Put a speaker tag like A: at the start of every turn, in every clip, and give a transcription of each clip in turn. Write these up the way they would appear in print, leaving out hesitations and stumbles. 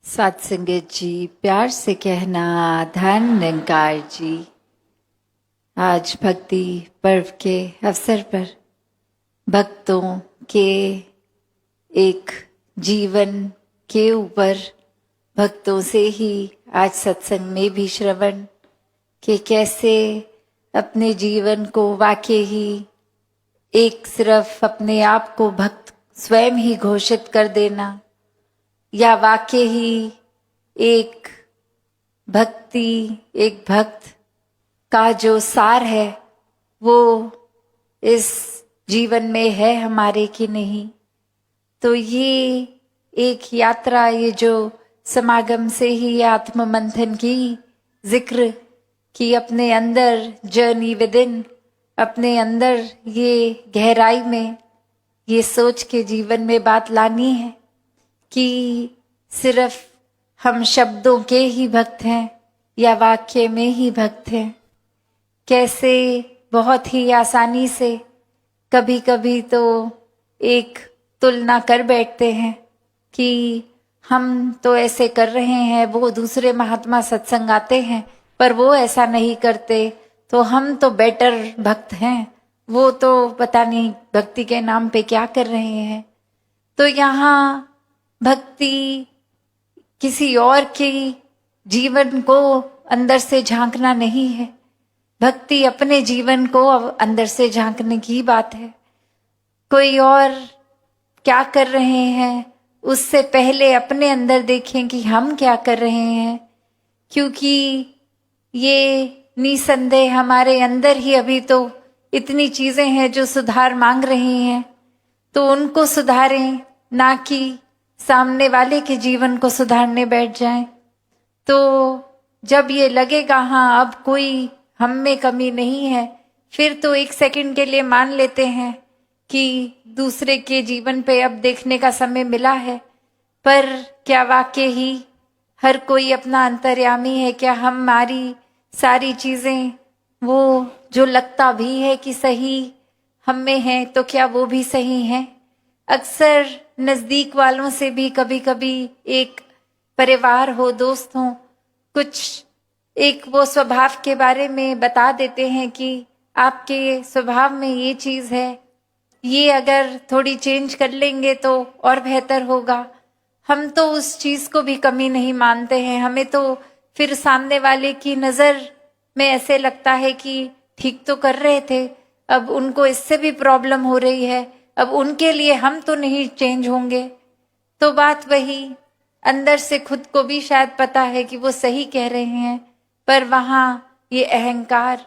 A: सात संगत जी, प्यार से कहना धन निरंकार जी। आज भक्ति पर्व के अवसर पर भक्तों के एक जीवन के ऊपर भक्तों से ही आज सत्संग में भी श्रवण कि कैसे अपने जीवन को वाकई ही एक सिर्फ अपने आप को भक्त स्वयं ही घोषित कर देना या वाकई ही एक भक्त का जो सार है वो इस जीवन में है हमारे कि नहीं। तो ये एक यात्रा, ये जो समागम से ही आत्म मंथन की जिक्र कि अपने अंदर जर्नी विद इन, अपने अंदर ये गहराई में ये सोच के जीवन में बात लानी है कि सिर्फ हम शब्दों के ही भक्त हैं या वाक्य में ही भक्त हैं। कैसे बहुत ही आसानी से कभी कभी तो एक तुलना कर बैठते हैं कि हम तो ऐसे कर रहे हैं, वो दूसरे महात्मा सत्संग आते हैं पर वो ऐसा नहीं करते, तो हम तो बेटर भक्त हैं, वो तो पता नहीं भक्ति के नाम पे क्या कर रहे हैं। तो यहाँ भक्ति किसी और के जीवन को अंदर से झांकना नहीं है, भक्ति अपने जीवन को अंदर से झांकने की बात है। कोई और क्या कर रहे हैं उससे पहले अपने अंदर देखें कि हम क्या कर रहे हैं, क्योंकि ये निसंदेह हमारे अंदर ही अभी तो इतनी चीजें हैं जो सुधार मांग रही हैं, तो उनको सुधारें, ना कि सामने वाले के जीवन को सुधारने बैठ जाएं। तो जब ये लगेगा हाँ अब कोई हम में कमी नहीं है, फिर तो एक सेकंड के लिए मान लेते हैं कि दूसरे के जीवन पे अब देखने का समय मिला है, पर क्या वाकई ही हर कोई अपना अंतर्यामी है? क्या हमारी सारी चीजें वो जो लगता भी है कि सही हम में है तो क्या वो भी सही है? अक्सर नजदीक वालों से भी कभी कभी एक परिवार हो, दोस्त हो, कुछ एक वो स्वभाव के बारे में बता देते हैं कि आपके स्वभाव में ये चीज है, ये अगर थोड़ी चेंज कर लेंगे तो और बेहतर होगा। हम तो उस चीज को भी कमी नहीं मानते हैं, हमें तो फिर सामने वाले की नजर में ऐसे लगता है कि ठीक तो कर रहे थे, अब उनको इससे भी प्रॉब्लम हो रही है, अब उनके लिए हम तो नहीं चेंज होंगे। तो बात वही, अंदर से खुद को भी शायद पता है कि वो सही कह रहे हैं, पर वहां ये अहंकार,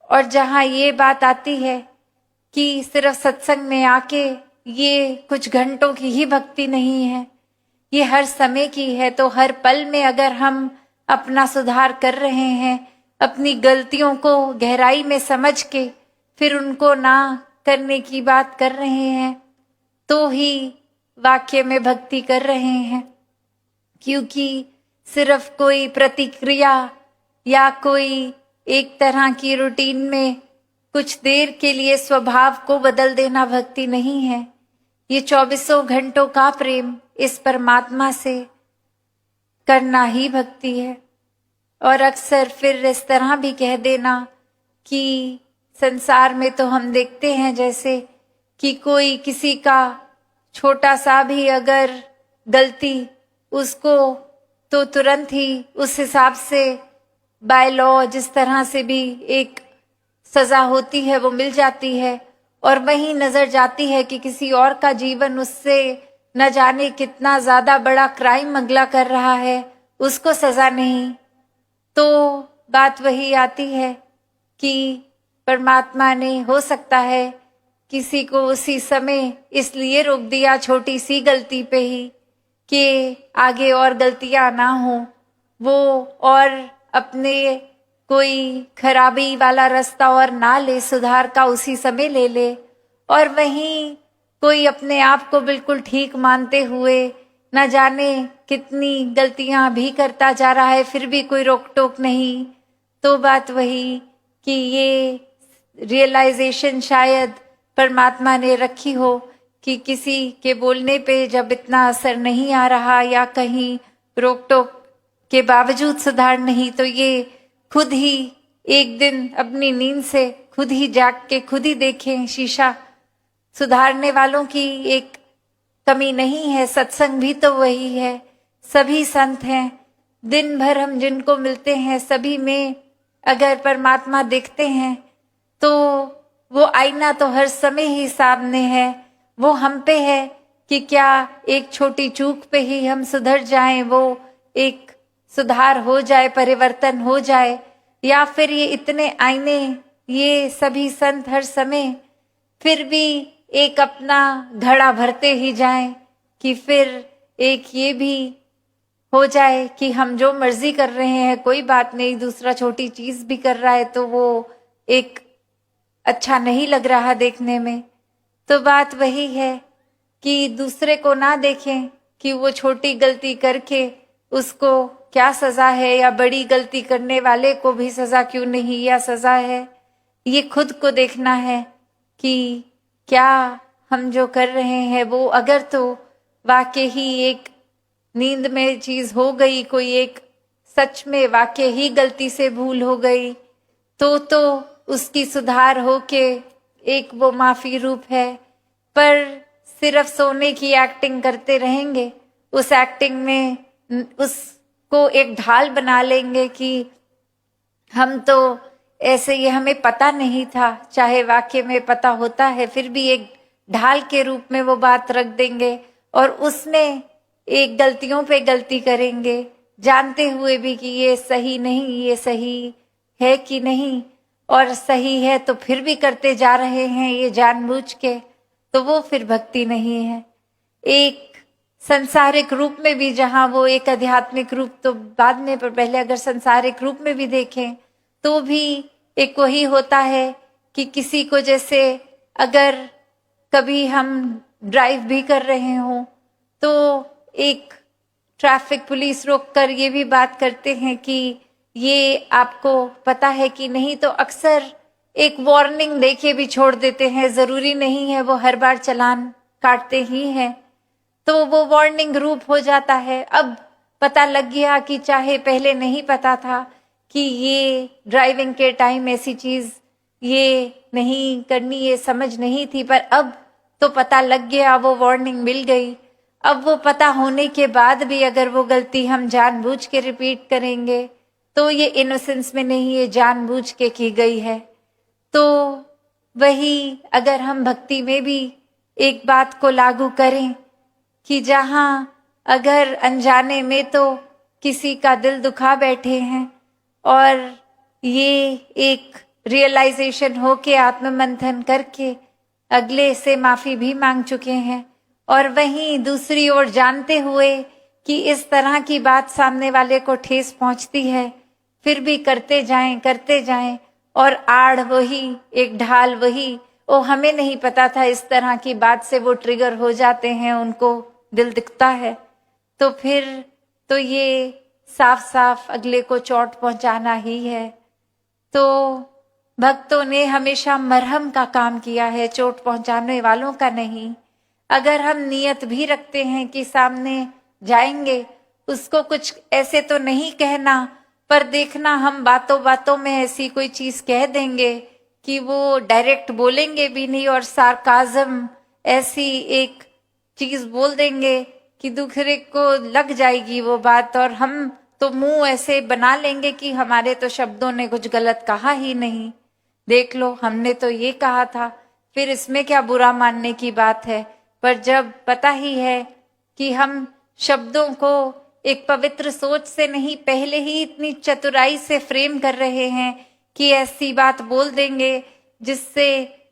A: और जहां ये बात आती है कि सिर्फ सत्संग में आके ये कुछ घंटों की ही भक्ति नहीं है, ये हर समय की है। तो हर पल में अगर हम अपना सुधार कर रहे हैं, अपनी गलतियों को गहराई में समझ के फिर उनको ना करने की बात कर रहे हैं, तो ही वाक्य में भक्ति कर रहे हैं। क्योंकि सिर्फ कोई प्रतिक्रिया या कोई एक तरह की रूटीन में कुछ देर के लिए स्वभाव को बदल देना भक्ति नहीं है। ये 24 घंटों का प्रेम इस परमात्मा से करना ही भक्ति है। और अक्सर फिर इस तरह भी कह देना कि संसार में तो हम देखते हैं जैसे कि कोई किसी का छोटा सा भी अगर गलती, उसको तो तुरंत ही उस हिसाब से बाय लॉ जिस तरह से भी एक सजा होती है वो मिल जाती है, और वहीं नजर जाती है कि किसी और का जीवन उससे न जाने कितना ज्यादा बड़ा क्राइम अगला कर रहा है, उसको सजा नहीं। तो बात वही आती है कि परमात्मा ने हो सकता है किसी को उसी समय इसलिए रोक दिया छोटी सी गलती पे ही कि आगे और गलतियां ना हो, वो और अपने कोई खराबी वाला रास्ता और ना ले, सुधार का उसी समय ले ले। और वहीं कोई अपने आप को बिल्कुल ठीक मानते हुए न जाने कितनी गलतियां भी करता जा रहा है, फिर भी कोई रोक टोक नहीं। तो बात वही कि ये रियलाइजेशन शायद परमात्मा ने रखी हो कि किसी के बोलने पे जब इतना असर नहीं आ रहा या कहीं रोक टोक के बावजूद सुधार नहीं, तो ये खुद ही एक दिन अपनी नींद से खुद ही जाग के खुद ही देखें शीशा। सुधारने वालों की एक कमी नहीं है, सत्संग भी तो वही है, सभी संत हैं। दिन भर हम जिनको मिलते हैं सभी में अगर परमात्मा देखते हैं तो वो आईना तो हर समय ही सामने है। वो हम पे है कि क्या एक छोटी चूक पे ही हम सुधर जाएं, वो एक सुधार हो जाए, परिवर्तन हो जाए, या फिर ये इतने आईने, ये सभी संत हर समय फिर भी एक अपना घड़ा भरते ही जाएं कि फिर एक ये भी हो जाए कि हम जो मर्जी कर रहे हैं कोई बात नहीं, दूसरा छोटी चीज भी कर रहा है तो वो एक अच्छा नहीं लग रहा देखने में। तो बात वही है कि दूसरे को ना देखें कि वो छोटी गलती करके उसको क्या सजा है, या बड़ी गलती करने वाले को भी सजा क्यों नहीं या सजा है। ये खुद को देखना है कि क्या हम जो कर रहे हैं वो अगर तो वाकई ही एक नींद में चीज हो गई, कोई एक सच में वाकई ही गलती से भूल हो गई तो उसकी सुधार हो के एक वो माफी रूप है। पर सिर्फ सोने की एक्टिंग करते रहेंगे, उस एक्टिंग में उसको एक ढाल बना लेंगे कि हम तो ऐसे, ये हमें पता नहीं था, चाहे वाकई में पता होता है फिर भी एक ढाल के रूप में वो बात रख देंगे और उसमें एक गलतियों पे गलती करेंगे, जानते हुए भी कि ये सही नहीं, ये सही है कि नहीं, और सही है तो फिर भी करते जा रहे हैं ये जानबूझ के, तो वो फिर भक्ति नहीं है। एक संसारिक रूप में भी, जहां वो एक आध्यात्मिक रूप तो बाद में, पर पहले अगर संसारिक रूप में भी देखें तो भी एक वही होता है कि किसी को, जैसे अगर कभी हम ड्राइव भी कर रहे हों तो एक ट्रैफिक पुलिस रोककर ये भी बात करते हैं कि ये आपको पता है कि नहीं, तो अक्सर एक वार्निंग देके भी छोड़ देते हैं, जरूरी नहीं है वो हर बार चालान काटते ही हैं, तो वो वार्निंग रूप हो जाता है। अब पता लग गया कि चाहे पहले नहीं पता था कि ये ड्राइविंग के टाइम ऐसी चीज ये नहीं करनी, ये समझ नहीं थी, पर अब तो पता लग गया, वो वार्निंग मिल गई। अब वो पता होने के बाद भी अगर वो गलती हम जानबूझ के रिपीट करेंगे तो ये इनोसेंस में नहीं, ये जानबूझ के की गई है। तो वही अगर हम भक्ति में भी एक बात को लागू करें कि जहां अगर अनजाने में तो किसी का दिल दुखा बैठे हैं और ये एक रियलाइजेशन हो के आत्ममंथन करके अगले से माफी भी मांग चुके हैं, और वहीं दूसरी ओर जानते हुए कि इस तरह की बात सामने वाले को ठेस पहुंचती है फिर भी करते जाएं और आड़ वही, एक ढाल वही, ओ हमें नहीं पता था इस तरह की बात से वो ट्रिगर हो जाते हैं, उनको दिल दिखता है, तो फिर तो ये साफ साफ अगले को चोट पहुंचाना ही है। तो भक्तों ने हमेशा मरहम का काम किया है, चोट पहुंचाने वालों का नहीं। अगर हम नियत भी रखते हैं कि सामने जाएंगे, उसको कुछ ऐसे तो नहीं कहना, पर देखना हम बातों बातों में ऐसी कोई चीज कह देंगे कि वो डायरेक्ट बोलेंगे भी नहीं और सार्काज्म ऐसी एक चीज बोल देंगे कि दूसरे को लग जाएगी वो बात, और हम तो मुंह ऐसे बना लेंगे कि हमारे तो शब्दों ने कुछ गलत कहा ही नहीं, देख लो हमने तो ये कहा था, फिर इसमें क्या बुरा मानने की बात है। पर जब पता ही है कि हम शब्दों को एक पवित्र सोच से नहीं, पहले ही इतनी चतुराई से फ्रेम कर रहे हैं कि ऐसी बात बोल देंगे जिससे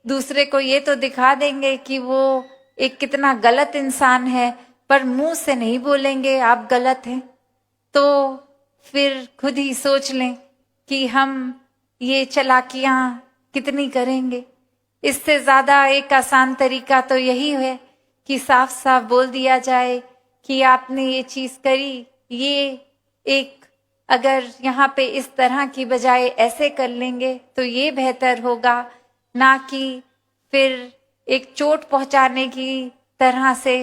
A: दूसरे को ये तो दिखा देंगे कि वो एक कितना गलत इंसान है, पर मुंह से नहीं बोलेंगे आप गलत हैं, तो फिर खुद ही सोच लें कि हम ये चालाकियां कितनी करेंगे। इससे ज्यादा एक आसान तरीका तो यही है कि साफ साफ बोल दिया जाए कि आपने ये चीज करी, ये एक अगर यहाँ पे इस तरह की बजाय ऐसे कर लेंगे तो ये बेहतर होगा, ना कि फिर एक चोट पहुंचाने की तरह से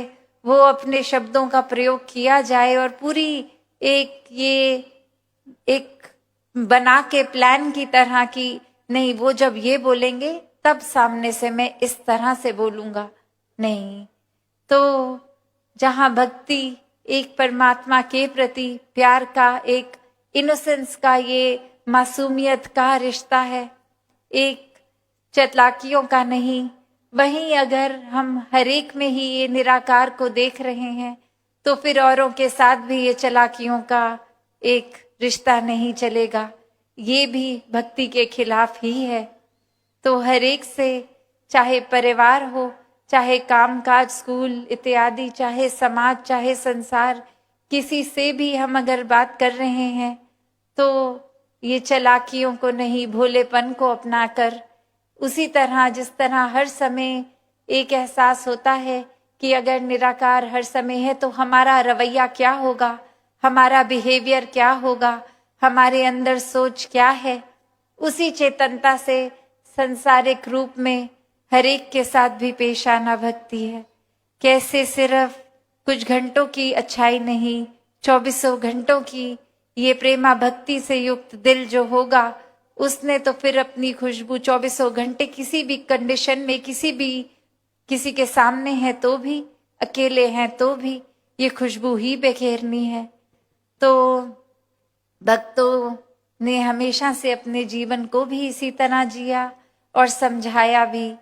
A: वो अपने शब्दों का प्रयोग किया जाए और पूरी एक बना के प्लान की तरह की, नहीं वो जब ये बोलेंगे तब सामने से मैं इस तरह से बोलूंगा, नहीं। तो जहां भक्ति एक परमात्मा के प्रति प्यार का, एक इनोसेंस का, ये मासूमियत का रिश्ता है, एक चालाकियों का नहीं, वहीं अगर हम हर एक में ही ये निराकार को देख रहे हैं तो फिर औरों के साथ भी ये चालाकियों का एक रिश्ता नहीं चलेगा, ये भी भक्ति के खिलाफ ही है। तो हर एक से, चाहे परिवार हो, चाहे कामकाज, स्कूल इत्यादि, चाहे समाज, चाहे संसार, किसी से भी हम अगर बात कर रहे हैं तो ये चालाकियों को नहीं, भोलेपन को अपनाकर, उसी तरह जिस तरह हर समय एक एहसास होता है कि अगर निराकार हर समय है तो हमारा रवैया क्या होगा, हमारा बिहेवियर क्या होगा, हमारे अंदर सोच क्या है, उसी चेतनता से संसारिक रूप में हर एक के साथ भी पेश आना भक्ति है। कैसे सिर्फ कुछ घंटों की अच्छाई नहीं, 24 घंटों की ये प्रेमा भक्ति से युक्त दिल जो होगा, उसने तो फिर अपनी खुशबू 24 घंटे किसी भी कंडीशन में, किसी के सामने है तो भी, अकेले हैं तो भी, ये खुशबू ही बिखेरनी है। तो भक्तों ने हमेशा से अपने जीवन को भी इसी तरह जिया और समझाया भी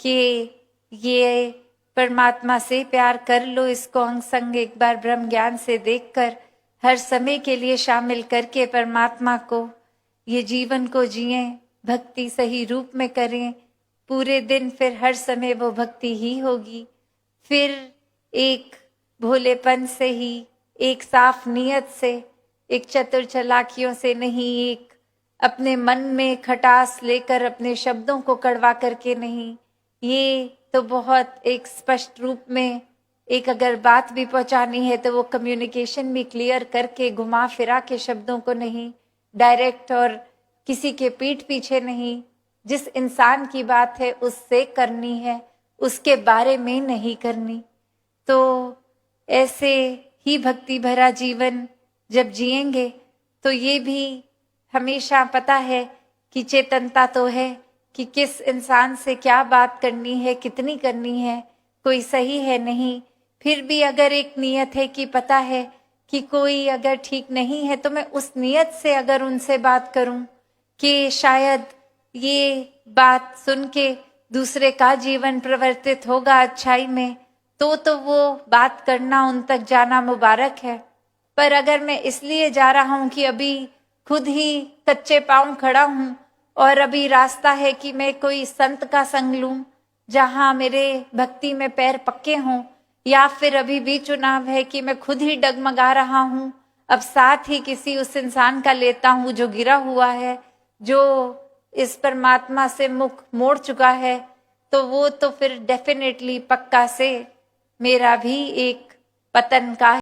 A: कि ये परमात्मा से प्यार कर लो, इसको अंग संग एक बार ब्रह्म ज्ञान से देखकर हर समय के लिए शामिल करके परमात्मा को ये जीवन को जिएं, भक्ति सही रूप में करें, पूरे दिन फिर हर समय वो भक्ति ही होगी। फिर एक भोलेपन से ही, एक साफ नीयत से, एक चतुर चालाकियों से नहीं, एक अपने मन में खटास लेकर अपने शब्दों को कड़वा करके नहीं, ये तो बहुत एक स्पष्ट रूप में एक अगर बात भी पहुंचानी है तो वो कम्युनिकेशन भी क्लियर करके, घुमा फिरा के शब्दों को नहीं, डायरेक्ट और किसी के पीठ पीछे नहीं, जिस इंसान की बात है उससे करनी है, उसके बारे में नहीं करनी। तो ऐसे ही भक्ति भरा जीवन जब जिएंगे तो ये भी हमेशा पता है कि चेतनता तो है कि किस इंसान से क्या बात करनी है, कितनी करनी है, कोई सही है नहीं। फिर भी अगर एक नियत है कि पता है कि कोई अगर ठीक नहीं है तो मैं उस नियत से अगर उनसे बात करूं कि शायद ये बात सुन के दूसरे का जीवन परिवर्तित होगा अच्छाई में, तो वो बात करना, उन तक जाना मुबारक है। पर अगर मैं इसलिए जा रहा हूं कि अभी खुद ही कच्चे पांव खड़ा हूं और अभी रास्ता है कि मैं कोई संत का संग लूं जहां मेरे भक्ति में पैर पक्के हों, या फिर अभी भी चुनाव है कि मैं खुद ही डगमगा रहा हूं, अब साथ ही किसी उस इंसान का लेता हूं जो गिरा हुआ है, जो इस परमात्मा से मुख मोड़ चुका है, तो वो तो फिर डेफिनेटली पक्का से मेरा भी एक पतन का